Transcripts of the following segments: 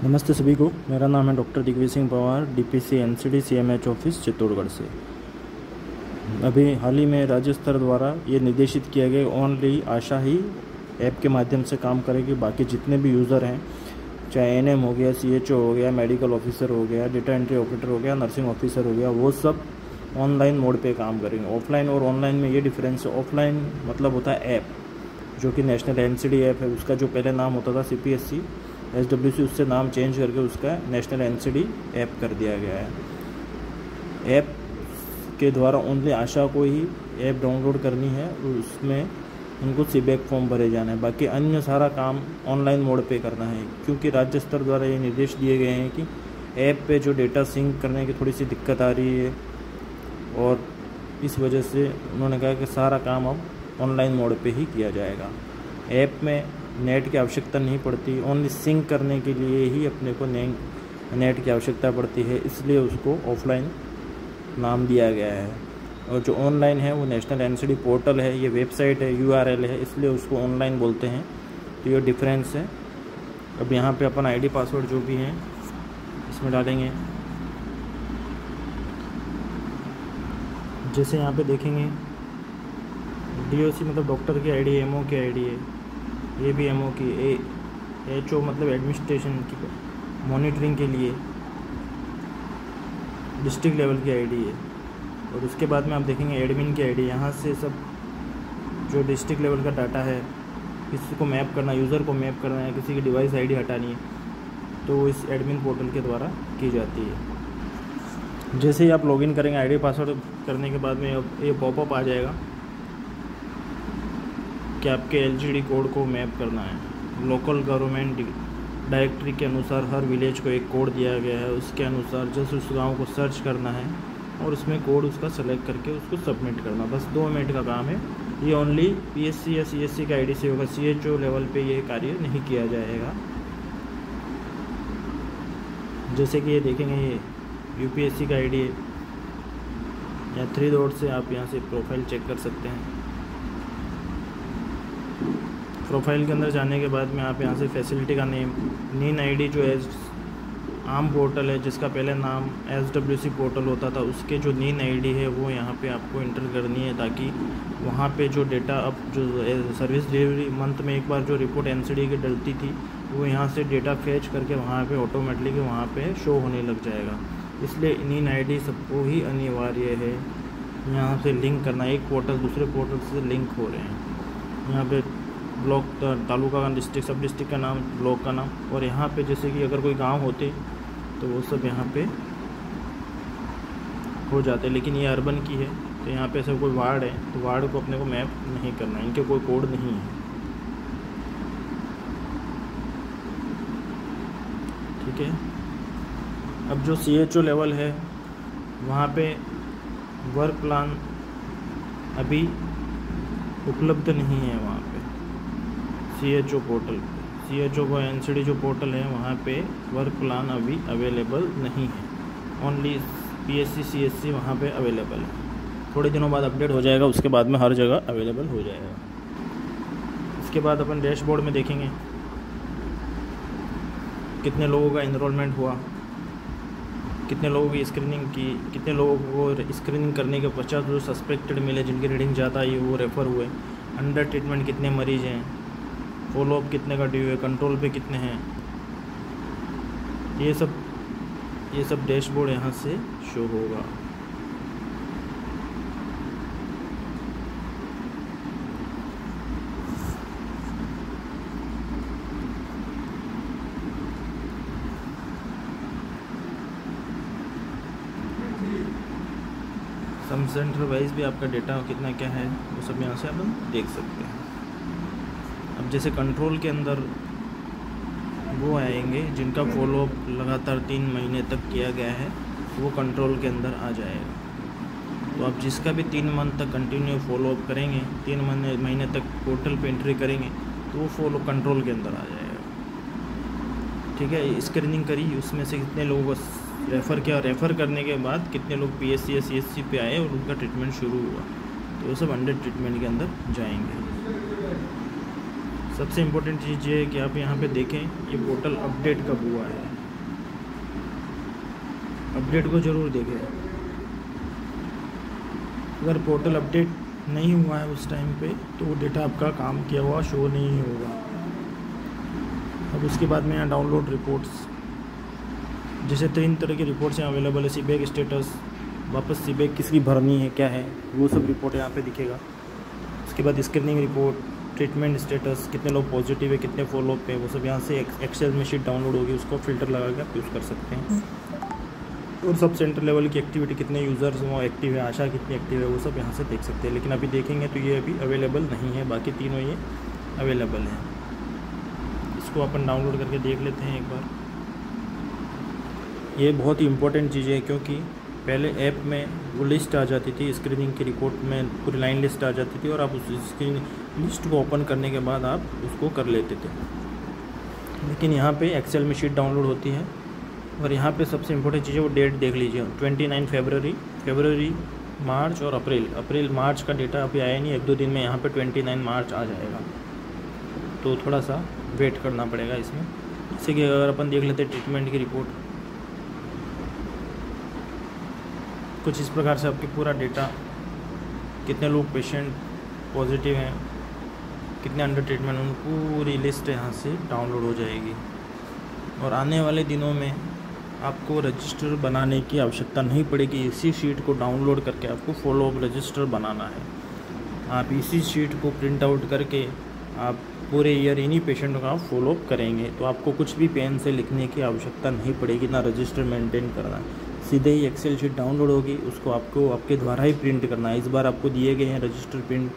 नमस्ते सभी को। मेरा नाम है doctor Digvijay Singh Pawar, DPC NCD CMH office Chittorgarh से। अभी हाल ही में राज्य स्तर द्वारा ये निर्देशित किया गया ओनली आशा ही ऐप के माध्यम से काम करेगी। बाकी जितने भी यूज़र हैं, चाहे एनएम हो गया, सीएचओ हो गया, मेडिकल ऑफिसर हो गया, डेटा एंट्री ऑपरेटर हो गया, नर्सिंग ऑफिसर हो गया, वो सब ऑनलाइन मोड पे काम करेंगे। ऑफलाइन और ऑनलाइन में ये डिफरेंस है। ऑफलाइन मतलब होता है ऐप, जो कि नेशनल एनसीडी ऐप है। उसका जो पहले नाम होता था सीपीएससी एसडब्ल्यूसी, उससे नाम चेंज करके उसका नेशनल एनसीडी ऐप कर दिया गया है। ऐप के द्वारा ओनली आशा को ही ऐप डाउनलोड करनी है, उसमें उनको सीबैक फॉर्म भरे जाना है। बाकी अन्य सारा काम ऑनलाइन मोड पे करना है, क्योंकि राज्य स्तर द्वारा ये निर्देश दिए गए हैं कि ऐप पे जो डेटा सिंक करने की थोड़ी सी दिक्कत आ रही है, और इस वजह से उन्होंने कहा कि सारा काम अब ऑनलाइन मोड पे ही किया जाएगा। ऐप में नेट की आवश्यकता नहीं पड़ती, ओनली सिंक करने के लिए ही अपने को नेट की आवश्यकता पड़ती है, इसलिए उसको ऑफलाइन नाम दिया गया है। और जो ऑनलाइन है वो नेशनल एनसीडी पोर्टल है, ये वेबसाइट है, यूआरएल है, इसलिए उसको ऑनलाइन बोलते हैं। तो ये डिफरेंस है। अब यहाँ पे अपन आईडी पासवर्ड जो भी हैं इसमें डालेंगे। जैसे यहाँ पे देखेंगे डीओसी मतलब डॉक्टर की आईडी, एमओ की आईडी है, ये भी एमओ की, एचओ मतलब एडमिनिस्ट्रेशन की मॉनिटरिंग के लिए डिस्ट्रिक्ट लेवल की आईडी है। और उसके बाद में आप देखेंगे एडमिन की आईडी। यहाँ से सब जो डिस्ट्रिक्ट लेवल का डाटा है, किसी को मैप करना, यूज़र को मैप करना है, किसी की डिवाइस आईडी हटानी है, तो वो इस एडमिन पोर्टल के द्वारा की जाती है। जैसे ही आप लॉगिन करेंगे आईडी पासवर्ड करने के बाद में ये पॉपअप आ जाएगा कि आपके एलजीडी कोड को मैप करना है। लोकल गवर्नमेंट डायरेक्टरी के अनुसार हर विलेज को एक कोड दिया गया है, उसके अनुसार जस्ट उस गांव को सर्च करना है और उसमें कोड उसका सेलेक्ट करके उसको सबमिट करना। बस 2 मिनट का काम है। ये ओनली पीएससी या सीएससी का आईडी से होगा, सीएचओ लेवल पे ये कार्य नहीं किया जाएगा। जैसे कि ये देखेंगे, ये यूपीएससी का आईडी है, या 3 डॉट से आप यहाँ से प्रोफाइल चेक कर सकते हैं। प्रोफाइल के अंदर जाने के बाद में आप यहाँ से फैसिलिटी का नेम, नीन आईडी जो है आम पोर्टल है, जिसका पहले नाम एसडब्ल्यूसी पोर्टल होता था, उसके जो नीन आईडी है वो यहाँ पे आपको इंटर करनी है, ताकि वहाँ पे जो डेटा अब जो सर्विस डिलीवरी मंथ में एक बार जो रिपोर्ट एनसीडी की डलती थी, वो यहाँ से डेटा फैच करके वहाँ पे ऑटोमेटिकली वहाँ पे शो होने लग जाएगा। इसलिए नीन आईडी सबको ही अनिवार्य है। यहाँ से लिंक करना, एक पोर्टल दूसरे पोर्टल से लिंक हो रहे हैं। यहाँ पे ब्लॉक, तालुका का, डिस्ट्रिक्ट, सब डिस्ट्रिक्ट का नाम, ब्लॉक का नाम, और यहाँ पे जैसे कि अगर कोई गांव होते तो वो सब यहाँ पे हो जाते। लेकिन ये अर्बन की है, तो यहाँ पे ऐसा कोई वार्ड है तो वार्ड को अपने को मैप नहीं करना है, इनके कोई कोड नहीं है। ठीक है। अब जो सीएचओ लेवल है वहाँ पे वर्क प्लान अभी उपलब्ध नहीं है। वहाँ पे सीएचओ पोर्टल पे, सीएचओ को एनसीडी जो पोर्टल है वहाँ पे वर्क प्लान अभी अवेलेबल नहीं है। ओनली पीएससी सीएससी वहाँ पे अवेलेबल है। थोड़े दिनों बाद अपडेट हो जाएगा, उसके बाद में हर जगह अवेलेबल हो जाएगा। इसके बाद अपन डैशबोर्ड में देखेंगे कितने लोगों का इनरोलमेंट हुआ, कितने लोगों की स्क्रीनिंग की, कितने लोगों को स्क्रीनिंग करने के पश्चात जो सस्पेक्टेड मिले, जिनकी रीडिंग ज़्यादा आई वो रेफ़र हुए, अंडर ट्रीटमेंट कितने मरीज हैं, फॉलोअप कितने का ड्यू है, कंट्रोल पे कितने हैं, ये सब डैशबोर्ड यहाँ से शो होगा। सब सेंटर वाइज भी आपका डेटा कितना क्या है वो सब यहाँ से अपन देख सकते हैं। अब जैसे कंट्रोल के अंदर वो आएंगे जिनका फॉलोअप लगातार 3 महीने तक किया गया है, वो कंट्रोल के अंदर आ जाएगा। तो आप जिसका भी 3 मंथ तक कंटिन्यू फॉलोअप करेंगे, 3 महीने तक पोर्टल पे एंट्री करेंगे, तो वो फॉलो कंट्रोल के अंदर आ जाएगा। ठीक है। स्क्रीनिंग करी, उसमें से कितने लोगों को रेफ़र किया, रेफ़र करने के बाद कितने लोग पीएससी या सीएससी पे आए और उनका ट्रीटमेंट शुरू हुआ, तो वो सब अंडर ट्रीटमेंट के अंदर जाएंगे। सबसे इम्पोर्टेंट चीज़ ये है कि आप यहाँ पे देखें ये पोर्टल अपडेट कब हुआ है, अपडेट को ज़रूर देखें। अगर पोर्टल अपडेट नहीं हुआ है उस टाइम पे तो वो डेटा आपका काम किया हुआ शो नहीं होगा। अब उसके बाद में यहाँ डाउनलोड रिपोर्ट्स, जैसे 3 तरह की रिपोर्ट्स यहाँ अवेलेबल है। सीबैक स्टेटस, वापस सीबैक किसकी भरनी है क्या है वो सब रिपोर्ट यहाँ पे दिखेगा। उसके बाद स्क्रीनिंग रिपोर्ट, ट्रीटमेंट स्टेटस, कितने लोग पॉजिटिव है, कितने फॉलोअप पे, वो सब यहाँ से एक्सेल में शीट डाउनलोड होगी, उसको फिल्टर लगा के आप यूज़ कर सकते हैं। और सब सेंटर लेवल की एक्टिविटी, कितने यूज़र्स वो एक्टिव है, आशा कितनी एक्टिव है, वो सब यहाँ से देख सकते हैं। लेकिन अभी देखेंगे तो ये अभी अवेलेबल नहीं है, बाकी तीनों ये अवेलेबल हैं। इसको अपन डाउनलोड करके देख लेते हैं एक बार। ये बहुत ही इम्पोर्टेंट चीज़ है क्योंकि पहले ऐप में वो लिस्ट आ जाती थी, स्क्रीनिंग की रिपोर्ट में पूरी लाइन लिस्ट आ जाती थी और आप उस स्क्रीन लिस्ट को ओपन करने के बाद आप उसको कर लेते थे। लेकिन यहाँ पे एक्सेल में शीट डाउनलोड होती है और यहाँ पे सबसे इम्पोर्टेंट चीज़ है वो डेट देख लीजिए, 29 फरवरी, मार्च और अप्रैल मार्च का डेटा अभी आया नहीं, 1-2 दिन में यहाँ पे 29 मार्च आ जाएगा, तो थोड़ा सा वेट करना पड़ेगा इसमें। जैसे कि अगर अपन देख लेते हैं ट्रीटमेंट की रिपोर्ट, कुछ इस प्रकार से आपके पूरा डेटा, कितने लोग पेशेंट पॉजिटिव हैं, कितने अंडर ट्रीटमेंट, उन पूरी लिस्ट यहाँ से डाउनलोड हो जाएगी। और आने वाले दिनों में आपको रजिस्टर बनाने की आवश्यकता नहीं पड़ेगी, इसी शीट को डाउनलोड करके आपको फॉलोअप रजिस्टर बनाना है। आप इसी शीट को प्रिंट आउट करके आप पूरे ईयर इन्हीं पेशेंटों का फॉलोअप करेंगे, तो आपको कुछ भी पेन से लिखने की आवश्यकता नहीं पड़ेगी, ना रजिस्टर मेंटेन करना, सीधे ही एक्सेल शीट डाउनलोड होगी, उसको आपको आपके द्वारा ही प्रिंट करना है। इस बार आपको दिए गए हैं रजिस्टर प्रिंट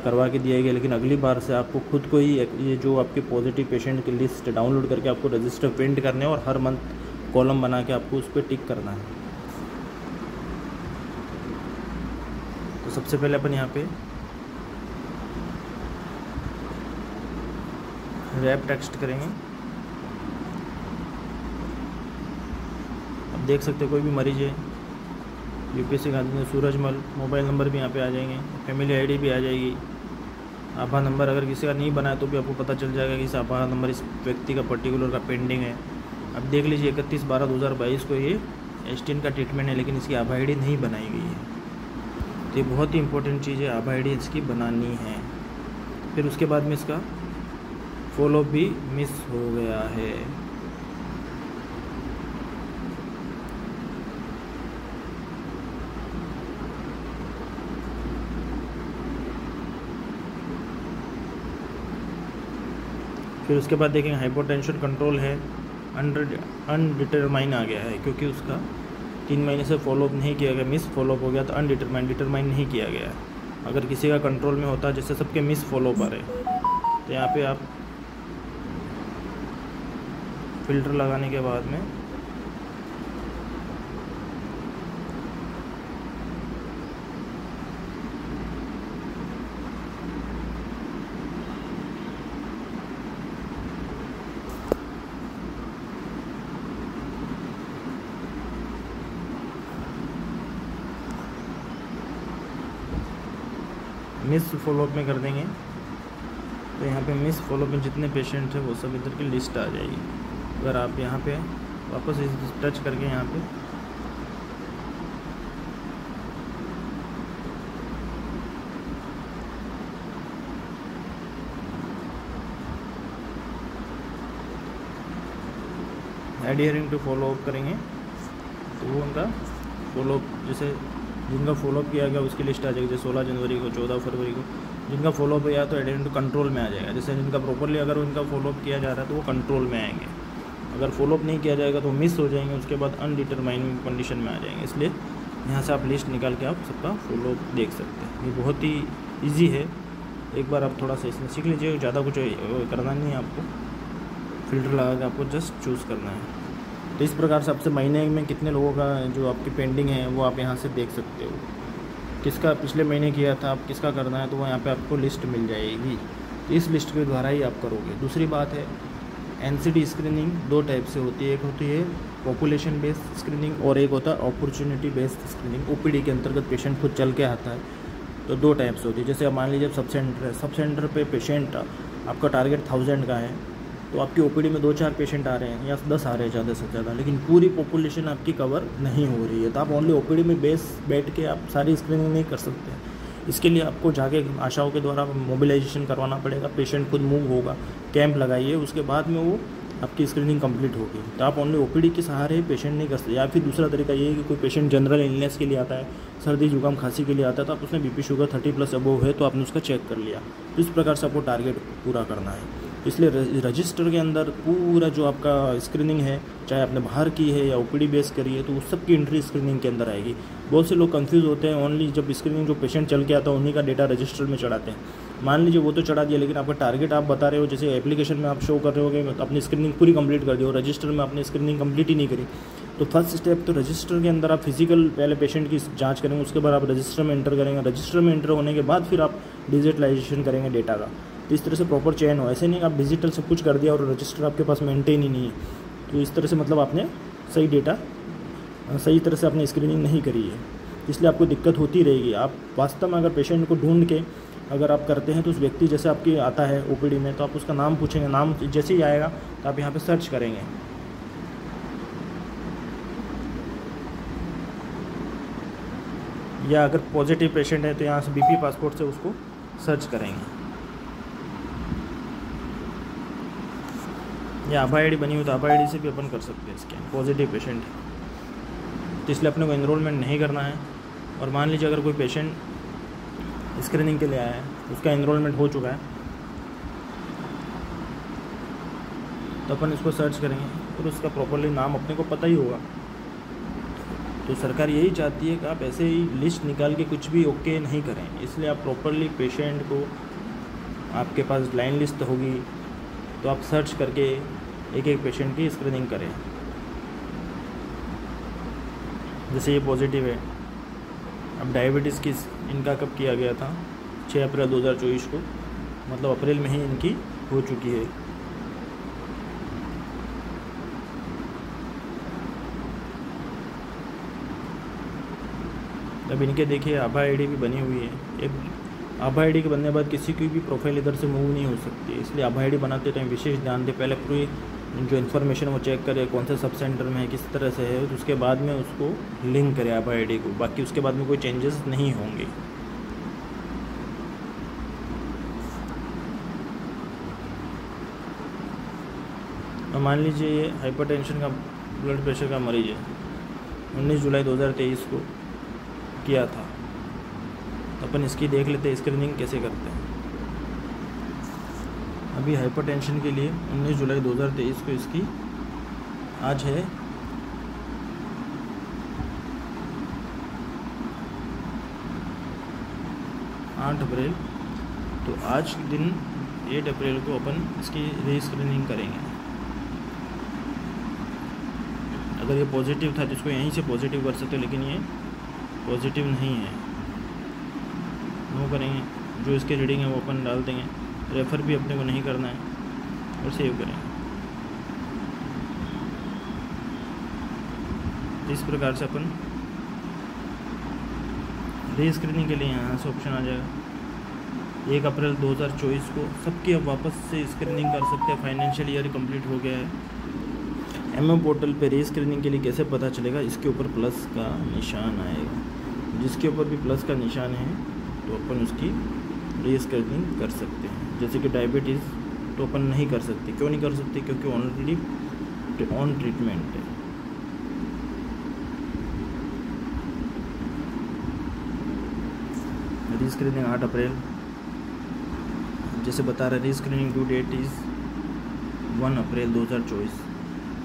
करवा के दिए गए, लेकिन अगली बार से आपको खुद को ही ये जो आपके पॉजिटिव पेशेंट की लिस्ट डाउनलोड करके आपको रजिस्टर प्रिंट करने और हर मंथ कॉलम बना के आपको उस पर टिक करना है। तो सबसे पहले अपन यहाँ पे रैप टेक्स्ट करेंगे। अब देख सकते हैं कोई भी मरीज है, UPSC Gandhi Surajmal, mobile number भी यहाँ पे आ जाएंगे, फैमिली आईडी भी आ जाएगी, आभा नंबर अगर किसी का नहीं बनाया तो भी आपको पता चल जाएगा कि इस आभा नंबर इस व्यक्ति का पर्टिकुलर का पेंडिंग है। अब देख लीजिए 31/12/2022 को ये एस्टिन का ट्रीटमेंट है, लेकिन इसकी आभा आईडी नहीं बनाई गई है। तो ये बहुत ही इंपॉर्टेंट चीज़ है, आभा आईडी इसकी बनानी है। फिर उसके बाद में इसका फॉलोअप भी मिस हो गया है। फिर उसके बाद देखेंगे हाइपोटेंशन कंट्रोल है, अनडिटरमाइन आ गया है क्योंकि उसका 3 महीने से फॉलोअप नहीं किया गया, मिस फॉलोअप हो गया, तो डिटरमाइन नहीं किया गया। अगर किसी का कंट्रोल में होता, जैसे सबके मिस फॉलोअप आ रहे, तो यहाँ पे आप फिल्टर लगाने के बाद में मिस फॉलोअप में कर देंगे, तो यहाँ पे मिस फॉलोअप में जितने पेशेंट हैं वो सब इधर की लिस्ट आ जाएगी। अगर आप यहाँ पे वापस इस टच करके यहाँ पे एडहियरिंग टू फॉलोअप करेंगे तो वो उनका फॉलोअप, जैसे जिनका फॉलोअप किया गया उसकी लिस्ट आ जाएगी। जैसे 16 जनवरी को, 14 फरवरी को जिनका फॉलोअप किया तो एडहियरिंग टू कंट्रोल में आ जाएगा। जैसे जिनका प्रॉपरली अगर उनका फॉलोअप किया जा रहा है तो वो कंट्रोल में आएंगे, अगर फॉलोअप नहीं किया जाएगा तो मिस हो जाएंगे, उसके बाद अनडिटरमाइंड कंडीशन में आ जाएंगे। इसलिए यहाँ से आप लिस्ट निकाल के आप सबका फॉलोअप देख सकते हैं। ये बहुत ही ईजी है, एक बार आप थोड़ा सा इसमें सीख लीजिए, ज़्यादा कुछ करना नहीं है आपको, फ़िल्टर लगा के आपको जस्ट चूज़ करना है। तो इस प्रकार से आपसे महीने में कितने लोगों का जो आपकी पेंडिंग है वो आप यहाँ से देख सकते हो। किसका पिछले महीने किया था, आप किसका करना है, तो वो यहाँ पे आपको लिस्ट मिल जाएगी। तो इस लिस्ट के द्वारा ही आप करोगे। दूसरी बात है, एनसीडी स्क्रीनिंग 2 टाइप से होती है, एक होती है पॉपुलेशन बेस्ड स्क्रीनिंग और एक होता है अपॉर्चुनिटी बेस्ड स्क्रीनिंग। ओपीडी के अंतर्गत पेशेंट खुद चल के आता है, तो 2 टाइप से होती है। जैसे मान लीजिए सब सेंटर है, सब सेंटर पे पेशेंट आपका टारगेट 1000 का है, तो आपकी ओपीडी में 2-4 पेशेंट आ रहे हैं या 10 आ रहे हैं ज़्यादा से ज़्यादा, लेकिन पूरी पॉपुलेशन आपकी कवर नहीं हो रही है, तो आप ओनली ओपीडी में बैठ के आप सारी स्क्रीनिंग नहीं कर सकते। इसके लिए आपको जाके आशाओं के द्वारा मोबिलाइजेशन करवाना पड़ेगा, पेशेंट खुद मूव होगा, कैंप लगाइए, उसके बाद में वो आपकी स्क्रीनिंग कंप्लीट होगी। तो आप ओनली ओपीडी के सहारे पेशेंट नहीं कर सकते। या फिर दूसरा तरीका ये है कि कोई पेशेंट जनरल इलनेस के लिए आता है, सर्दी जुकाम खांसी के लिए आता है, तो आप उसमें बीपी शुगर 30+ अबोव है तो आपने उसका चेक कर लिया। तो इस प्रकार से आपको टारगेट पूरा करना है। इसलिए रजिस्टर के अंदर पूरा जो आपका स्क्रीनिंग है, चाहे आपने बाहर की है या ओपीडी बेस करी है, तो उस सब की एंट्री स्क्रीनिंग के अंदर आएगी। बहुत से लोग कंफ्यूज होते हैं, ओनली जब स्क्रीनिंग जो पेशेंट चल के आता है उन्हीं का डेटा रजिस्टर में चढ़ाते हैं। मान लीजिए वो तो चढ़ा दिया, लेकिन आपका टारगेट आप बता रहे हो, जैसे एप्लीकेशन में आप शो कर रहे हो कि अपनी स्क्रीनिंग पूरी कंप्लीट कर दी हो, रजिस्टर में आपने स्क्रीनिंग कंप्लीट ही नहीं करी, तो फर्स्ट स्टेप तो रजिस्टर के अंदर आप फिजिकल पहले पेशेंट की जांच करेंगे, उसके बाद आप रजिस्टर में एंटर करेंगे, रजिस्टर में एंटर होने के बाद फिर आप डिजिटलाइजेशन करेंगे डेटा का। तो इस तरह से प्रॉपर चयन हो, ऐसे नहीं कि आप डिजिटल सब कुछ कर दिया और रजिस्टर आपके पास मेंटेन ही नहीं है। तो इस तरह से मतलब आपने सही डेटा सही तरह से आपने स्क्रीनिंग नहीं करी है, इसलिए आपको दिक्कत होती रहेगी। आप वास्तव में अगर पेशेंट को ढूंढ के अगर आप करते हैं तो उस व्यक्ति जैसे आपकी आता है ओपीडी में, तो आप उसका नाम पूछेंगे, नाम जैसे ही आएगा तो आप यहाँ पे सर्च करेंगे, या अगर पॉजिटिव पेशेंट है तो यहाँ से बीपी पासपोर्ट से उसको सर्च करेंगे, या आभा आईडी बनी हुई तो आभा आईडी से भी अपन कर सकते हैं इसके पॉजिटिव पेशेंट। तो इसलिए अपने को एनरोलमेंट नहीं करना है। और मान लीजिए अगर कोई पेशेंट स्क्रीनिंग के लिए आया है, उसका एनरोलमेंट हो चुका है, तो अपन इसको सर्च करेंगे और उसका प्रॉपरली नाम अपने को पता ही होगा। तो सरकार यही चाहती है कि आप ऐसे ही लिस्ट निकाल के कुछ भी ओके नहीं करें, इसलिए आप प्रॉपरली पेशेंट को, आपके पास लाइन लिस्ट होगी तो आप सर्च करके एक एक पेशेंट की स्क्रीनिंग करें। जैसे ये पॉजिटिव है, अब डायबिटीज़ की इनका कब किया गया था, 6 अप्रैल 2024 को, मतलब अप्रैल में ही इनकी हो चुकी है। अब इनके देखिए आभा आईडी भी बनी हुई है। एक आभा आईडी के बनने के बाद किसी की भी प्रोफाइल इधर से मूव नहीं हो सकती, इसलिए आभा आईडी बनाते टाइम विशेष ध्यान दें। पहले पूरी जो इन्फॉर्मेशन वो चेक करें, कौन से सब सेंटर में है, किस तरह से है, तो उसके बाद में उसको लिंक करें आभा आईडी को। बाकी उसके बाद में कोई चेंजेस नहीं होंगे। और मान लीजिए ये हाइपरटेंशन का, ब्लड प्रेशर का मरीज है, 19 जुलाई 2023 को किया था, तो अपन इसकी देख लेते हैं स्क्रीनिंग कैसे करते हैं। अभी हाइपरटेंशन के लिए 19 जुलाई 2023 को इसकी, आज है 8 अप्रैल, तो आज के दिन 8 अप्रैल को अपन इसकी रीस्क्रीनिंग करेंगे। अगर ये पॉजिटिव था तो इसको यहीं से पॉजिटिव कर सकते, लेकिन ये पॉजिटिव नहीं है, नो करेंगे। जो इसके रीडिंग है वो अपन डाल देंगे, रेफ़र भी अपने को नहीं करना है और सेव करेंगे। इस प्रकार से अपन रीस्क्रीनिंग के लिए यहाँ से ऑप्शन आ जाएगा। 1 अप्रैल 2024 को सबकी अब वापस से स्क्रीनिंग कर सकते हैं। फाइनेंशियल ईयर कंप्लीट हो गया है। एमएम पोर्टल पे रीस्क्रीनिंग के लिए कैसे पता चलेगा, इसके ऊपर प्लस का निशान आएगा। जिसके ऊपर भी प्लस का निशान है तो अपन उसकी रीस्क्रीनिंग कर सकते हैं। जैसे कि डायबिटीज़ तो अपन नहीं कर सकते। क्यों नहीं कर सकते? क्योंकि ऑलरेडी ऑन ट्रीटमेंट है। रीस्क्रीनिंग 8 अप्रैल जैसे बता रहा है। रीस्क्रीनिंग ड्यू डेट इज़ 1 अप्रैल 2024।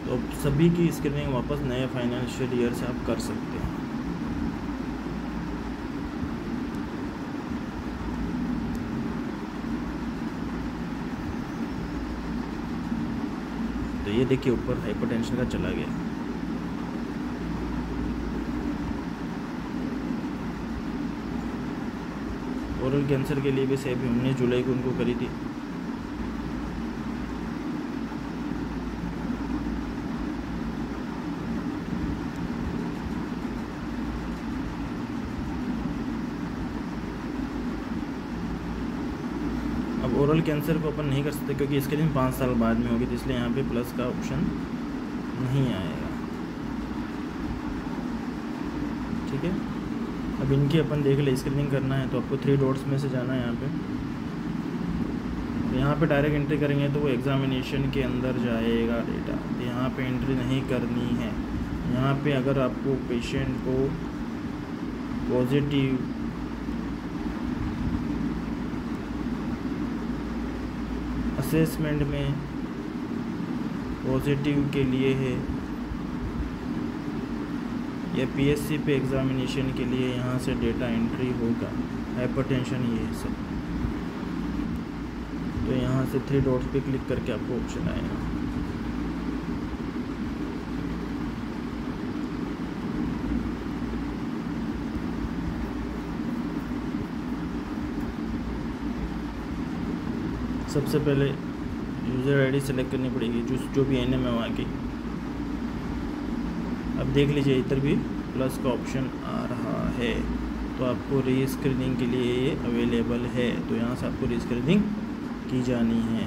तो सभी की स्क्रीनिंग वापस नए फाइनेंशियल ईयर से आप कर सकते हैं। तो ये देखिए ऊपर हाइपरटेंशन का चला गया। ओरल कैंसर के लिए भी सेम 19 जुलाई को उनको करी थी। अब ओरल कैंसर को अपन नहीं कर सकते क्योंकि स्क्रीनिंग 5 साल बाद में होगी, तो इसलिए यहाँ पे प्लस का ऑप्शन नहीं आएगा। ठीक है, अब इनकी अपन देख ले, स्क्रीनिंग करना है तो आपको 3 डॉट्स में से जाना है यहाँ पे डायरेक्ट एंट्री करेंगे तो वो एग्ज़ामिनेशन के अंदर जाएगा डेटा, तो यहाँ पे एंट्री नहीं करनी है। यहाँ पे अगर आपको पेशेंट को पॉजिटिव असेसमेंट में पॉजिटिव के लिए है या पीएससी पे एग्ज़ामिनेशन के लिए यहाँ से डेटा एंट्री होगा, हाइपरटेंशन ये सब, तो यहाँ से 3 डॉट्स पे क्लिक करके आपको ऑप्शन आएगा। सबसे पहले यूज़र आईडी सेलेक्ट करनी पड़ेगी, जो भी एनएम है वहाँ की। अब देख लीजिए इधर भी प्लस का ऑप्शन आ रहा है, तो आपको रीस्क्रीनिंग के लिए ये अवेलेबल है, तो यहाँ से आपको रीस्क्रीनिंग की जानी है।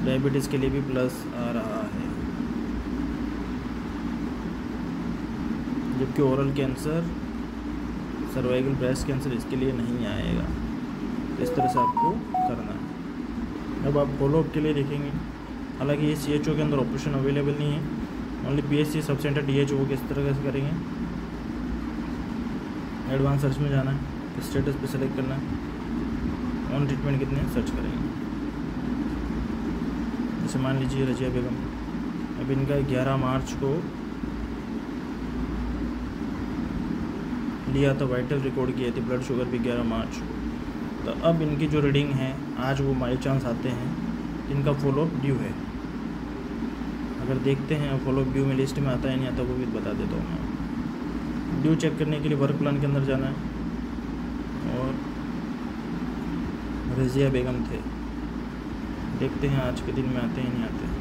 डायबिटीज़ के लिए भी प्लस आ रहा है, जबकि oral cancer, cervical breast cancer इसके लिए नहीं आएगा। इस तरह से आपको करना है। अब आप फॉलोअप के लिए देखेंगे, हालांकि ये CHO के अंदर ऑप्शन अवेलेबल नहीं है, only PSC sub centre DHO किस तरह से करेंगे। एडवांस सर्च में जाना है, स्टेटस पे सेलेक्ट करना है, ऑन ट्रीटमेंट कितने सर्च करेंगे। जैसे मान लीजिए रजिया बेगम, अब इनका 11 मार्च को लिया था, वाइटल रिकॉर्ड किए थे, ब्लड शुगर भी 11 मार्च। तो अब इनकी जो रीडिंग है आज वो बाई चांस आते हैं, इनका फॉलोअप ड्यू है। अगर देखते हैं फॉलोअप ड्यू में लिस्ट में आता है नहीं आता वो भी बता देता हूँ मैं। ड्यू चेक करने के लिए वर्क प्लान के अंदर जाना है और रज़िया बेगम थे, देखते हैं आज के दिन में आते हैं नहीं आते।